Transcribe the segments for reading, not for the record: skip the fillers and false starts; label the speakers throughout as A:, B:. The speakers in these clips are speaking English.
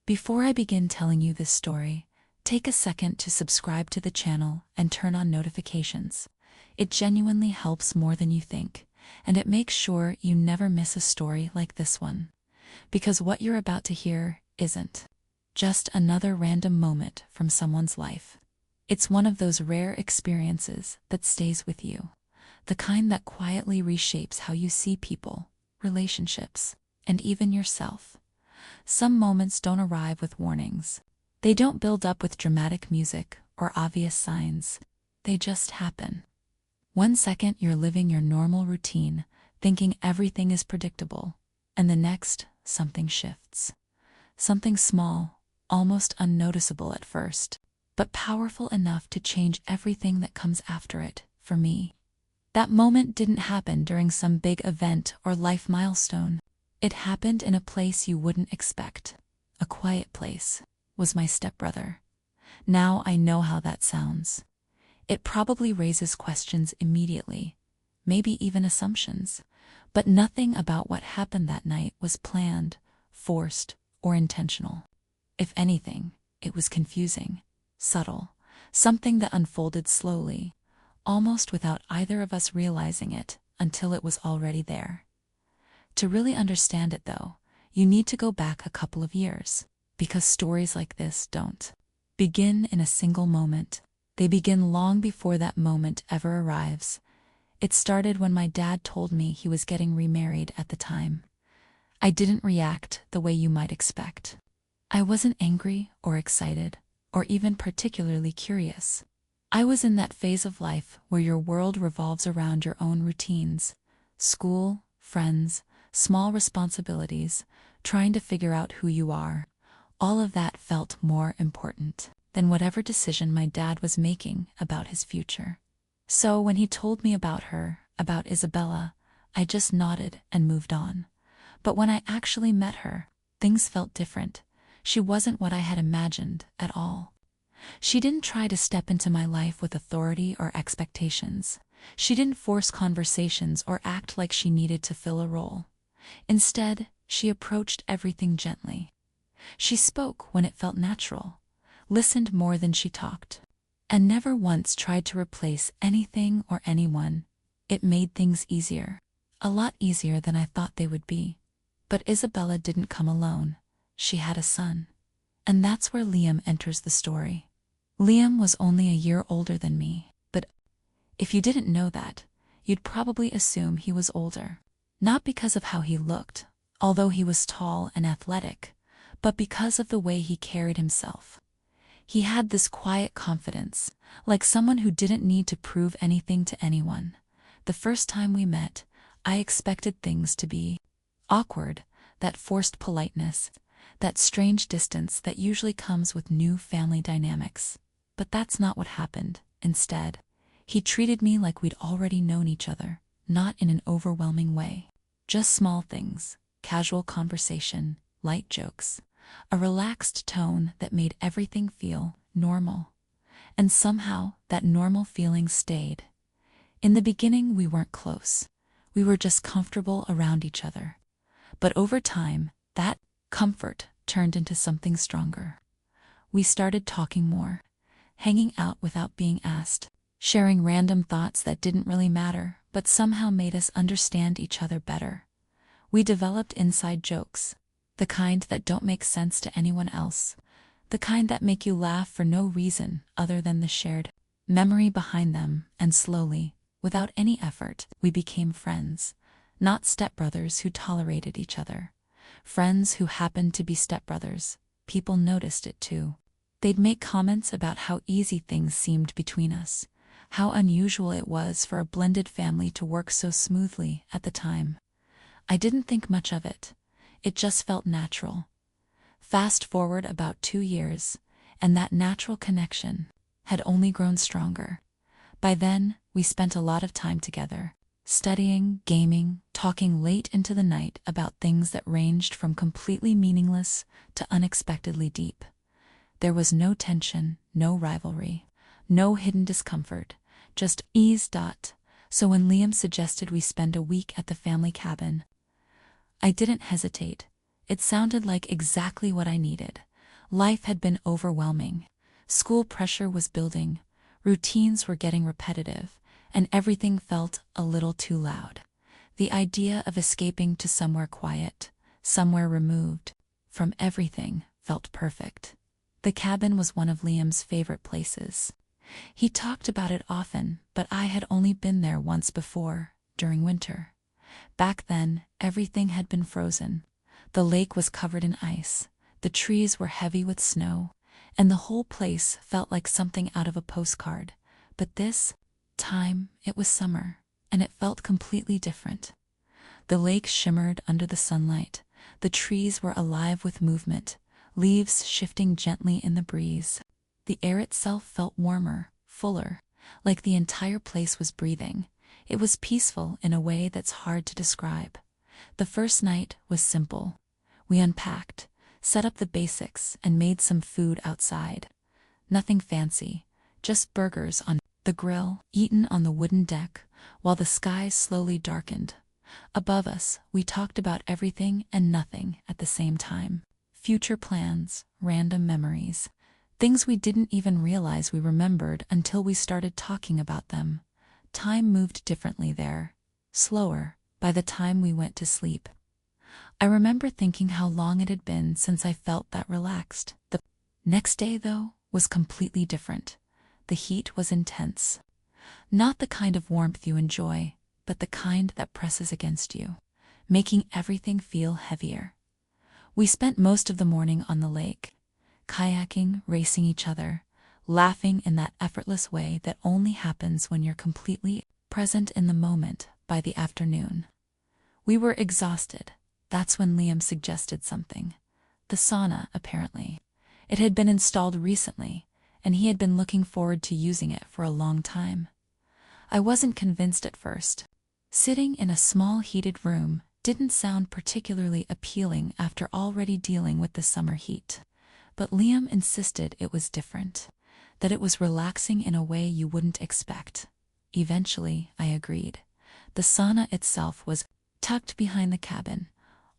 A: Before I begin telling you this story, take a second to subscribe to the channel and turn on notifications. It genuinely helps more than you think, and it makes sure you never miss a story like this one. Because what you're about to hear isn't just another random moment from someone's life. It's one of those rare experiences that stays with you, the kind that quietly reshapes how you see people, relationships, and even yourself. Some moments don't arrive with warnings. They don't build up with dramatic music or obvious signs. They just happen. One second you're living your normal routine, thinking everything is predictable, and the next, something shifts. Something small, almost unnoticeable at first, but powerful enough to change everything that comes after it, for me. That moment didn't happen during some big event or life milestone. It happened in a place you wouldn't expect. A quiet place. Was my stepbrother. Now I know how that sounds. It probably raises questions immediately, maybe even assumptions, but nothing about what happened that night was planned, forced, or intentional. If anything, it was confusing, subtle, something that unfolded slowly, almost without either of us realizing it until it was already there. To really understand it, though, you need to go back a couple of years, because stories like this don't begin in a single moment. They begin long before that moment ever arrives. It started when my dad told me he was getting remarried at the time. I didn't react the way you might expect. I wasn't angry or excited, or even particularly curious. I was in that phase of life where your world revolves around your own routines, school, friends, small responsibilities, trying to figure out who you are. All of that felt more important than whatever decision my dad was making about his future. So when he told me about her, about Isabella, I just nodded and moved on. But when I actually met her, things felt different. She wasn't what I had imagined at all. She didn't try to step into my life with authority or expectations. She didn't force conversations or act like she needed to fill a role. Instead, she approached everything gently. She spoke when it felt natural, listened more than she talked, and never once tried to replace anything or anyone. It made things easier, a lot easier than I thought they would be. But Isabella didn't come alone. She had a son. And that's where Liam enters the story. Liam was only a year older than me, but if you didn't know that, you'd probably assume he was older. Not because of how he looked, although he was tall and athletic, but because of the way he carried himself. He had this quiet confidence, like someone who didn't need to prove anything to anyone. The first time we met, I expected things to be awkward, that forced politeness, that strange distance that usually comes with new family dynamics. But that's not what happened. Instead, he treated me like we'd already known each other, not in an overwhelming way. Just small things, casual conversation, light jokes, a relaxed tone that made everything feel normal. And somehow, that normal feeling stayed. In the beginning, we weren't close. We were just comfortable around each other. But over time, that comfort turned into something stronger. We started talking more, hanging out without being asked, sharing random thoughts that didn't really matter, but somehow made us understand each other better. We developed inside jokes, the kind that don't make sense to anyone else, the kind that make you laugh for no reason other than the shared memory behind them, and slowly, without any effort, we became friends. Not stepbrothers who tolerated each other. Friends who happened to be stepbrothers. People noticed it too. They'd make comments about how easy things seemed between us, how unusual it was for a blended family to work so smoothly at the time. I didn't think much of it. It just felt natural. Fast forward about 2 years, and that natural connection had only grown stronger. By then, we spent a lot of time together, studying, gaming, talking late into the night about things that ranged from completely meaningless to unexpectedly deep. There was no tension, no rivalry, no hidden discomfort, just ease. So when Liam suggested we spend a week at the family cabin, I didn't hesitate. It sounded like exactly what I needed. Life had been overwhelming. School pressure was building, routines were getting repetitive, and everything felt a little too loud. The idea of escaping to somewhere quiet, somewhere removed from everything, felt perfect. The cabin was one of Liam's favorite places. He talked about it often, but I had only been there once before, during winter. Back then, everything had been frozen. The lake was covered in ice, the trees were heavy with snow, and the whole place felt like something out of a postcard. But this time, it was summer, and it felt completely different. The lake shimmered under the sunlight, the trees were alive with movement, leaves shifting gently in the breeze. The air itself felt warmer, fuller, like the entire place was breathing. It was peaceful in a way that's hard to describe. The first night was simple. We unpacked, set up the basics, and made some food outside. Nothing fancy, just burgers on the grill, eaten on the wooden deck, while the sky slowly darkened. Above us, we talked about everything and nothing at the same time. Future plans, random memories, things we didn't even realize we remembered until we started talking about them. Time moved differently there, slower, by the time we went to sleep. I remember thinking how long it had been since I felt that relaxed. The next day, though, was completely different. The heat was intense. Not the kind of warmth you enjoy, but the kind that presses against you, making everything feel heavier. We spent most of the morning on the lake, kayaking, racing each other, laughing in that effortless way that only happens when you're completely present in the moment. By the afternoon, we were exhausted. That's when Liam suggested something. The sauna, apparently. It had been installed recently, and he had been looking forward to using it for a long time. I wasn't convinced at first. Sitting in a small heated room didn't sound particularly appealing after already dealing with the summer heat. But Liam insisted it was different, that it was relaxing in a way you wouldn't expect. Eventually, I agreed. The sauna itself was tucked behind the cabin,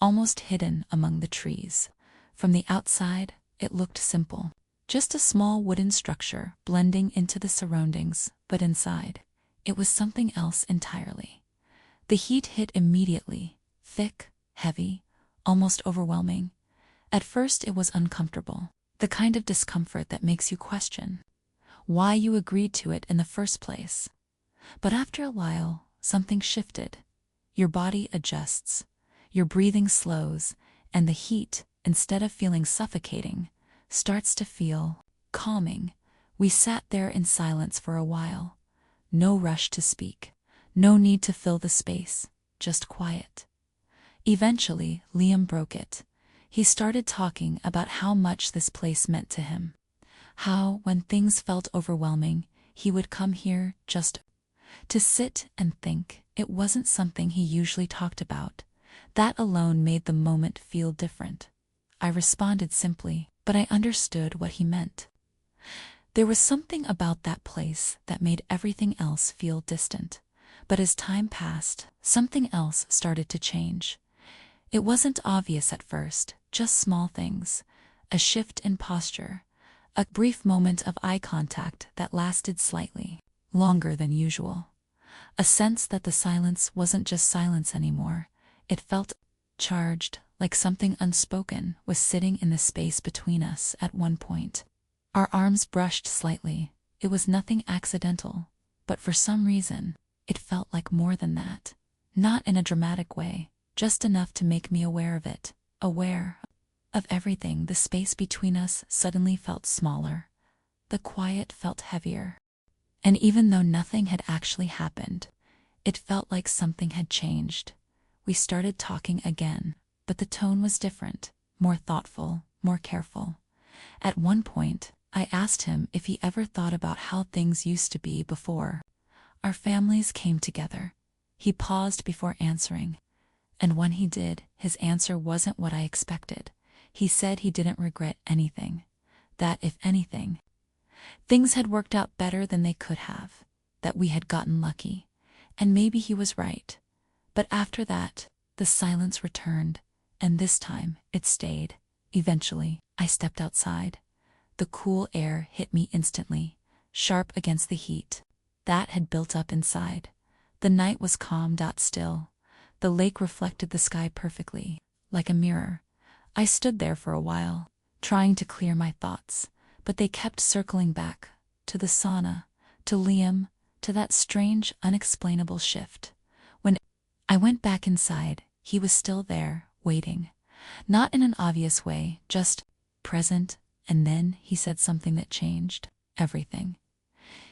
A: almost hidden among the trees. From the outside, it looked simple. Just a small wooden structure blending into the surroundings, but inside, it was something else entirely. The heat hit immediately, thick, heavy, almost overwhelming. At first it was uncomfortable, the kind of discomfort that makes you question why you agreed to it in the first place. But after a while, something shifted. Your body adjusts, your breathing slows, and the heat, instead of feeling suffocating, starts to feel calming. We sat there in silence for a while. No rush to speak, no need to fill the space, just quiet. Eventually, Liam broke it. He started talking about how much this place meant to him. How, when things felt overwhelming, he would come here just to sit and think. It wasn't something he usually talked about. That alone made the moment feel different. I responded simply, but I understood what he meant. There was something about that place that made everything else feel distant. But as time passed, something else started to change. It wasn't obvious at first, just small things. A shift in posture, a brief moment of eye contact that lasted slightly longer than usual. A sense that the silence wasn't just silence anymore. It felt charged, like something unspoken was sitting in the space between us at one point. Our arms brushed slightly. It was nothing accidental, but for some reason, it felt like more than that. Not in a dramatic way, just enough to make me aware of it, aware of everything. The space between us suddenly felt smaller. The quiet felt heavier. And even though nothing had actually happened, it felt like something had changed. We started talking again, but the tone was different, more thoughtful, more careful. At one point, I asked him if he ever thought about how things used to be before our families came together. He paused before answering, and when he did, his answer wasn't what I expected. He said he didn't regret anything, that if anything, things had worked out better than they could have, that we had gotten lucky, and maybe he was right. But after that, the silence returned, and this time it stayed. Eventually, I stepped outside. The cool air hit me instantly, sharp against the heat that had built up inside. The night was calm, still. The lake reflected the sky perfectly, like a mirror. I stood there for a while, trying to clear my thoughts, but they kept circling back, to the sauna, to Liam, to that strange, unexplainable shift. When I went back inside, he was still there, waiting. Not in an obvious way, just present, and then he said something that changed everything.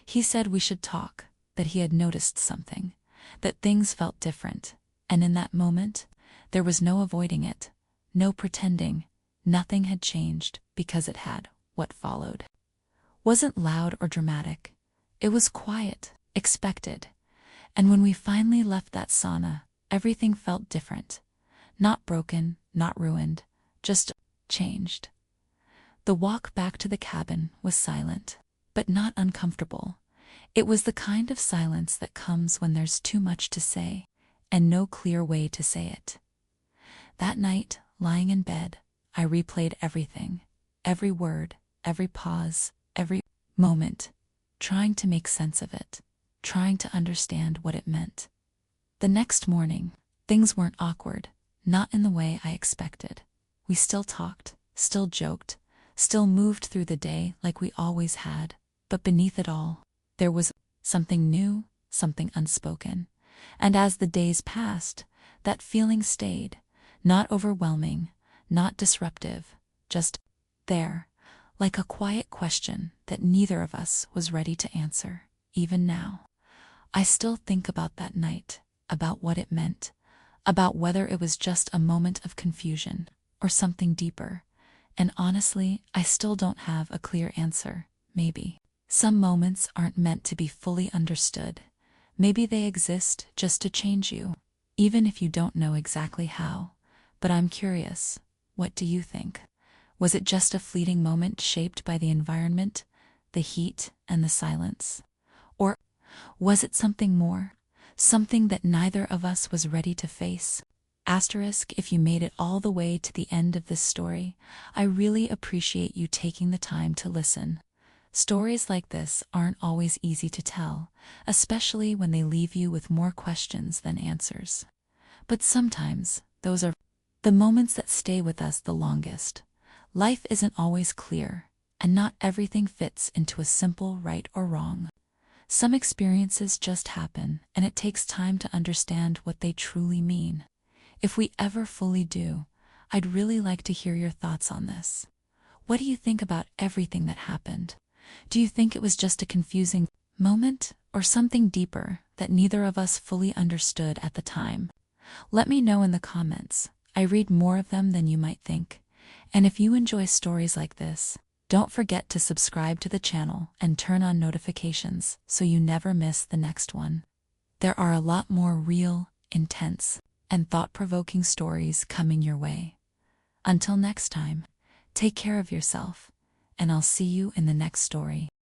A: He said we should talk, that he had noticed something, that things felt different, and in that moment, there was no avoiding it, no pretending. Nothing had changed because it had. What followed wasn't loud or dramatic. It was quiet, expected. And when we finally left that sauna, everything felt different. Not broken, not ruined, just changed. The walk back to the cabin was silent, but not uncomfortable. It was the kind of silence that comes when there's too much to say, and no clear way to say it. That night, lying in bed, I replayed everything, every word, every pause, every moment, trying to make sense of it, trying to understand what it meant. The next morning, things weren't awkward, not in the way I expected. We still talked, still joked, still moved through the day like we always had, but beneath it all, there was something new, something unspoken. And as the days passed, that feeling stayed, not overwhelming, not disruptive, just there, like a quiet question that neither of us was ready to answer. Even now, I still think about that night, about what it meant, about whether it was just a moment of confusion or something deeper. And honestly, I still don't have a clear answer. Maybe some moments aren't meant to be fully understood. Maybe they exist just to change you, even if you don't know exactly how. But I'm curious, what do you think? Was it just a fleeting moment shaped by the environment, the heat, and the silence? Or was it something more? Something that neither of us was ready to face? Asterisk, if you made it all the way to the end of this story, I really appreciate you taking the time to listen. Stories like this aren't always easy to tell, especially when they leave you with more questions than answers. But sometimes, those are the moments that stay with us the longest. Life isn't always clear, and not everything fits into a simple right or wrong. Some experiences just happen, and it takes time to understand what they truly mean. If we ever fully do, I'd really like to hear your thoughts on this. What do you think about everything that happened? Do you think it was just a confusing moment, or something deeper that neither of us fully understood at the time? Let me know in the comments. I read more of them than you might think. And if you enjoy stories like this, don't forget to subscribe to the channel and turn on notifications so you never miss the next one. There are a lot more real, intense, and thought-provoking stories coming your way. Until next time, take care of yourself, and I'll see you in the next story.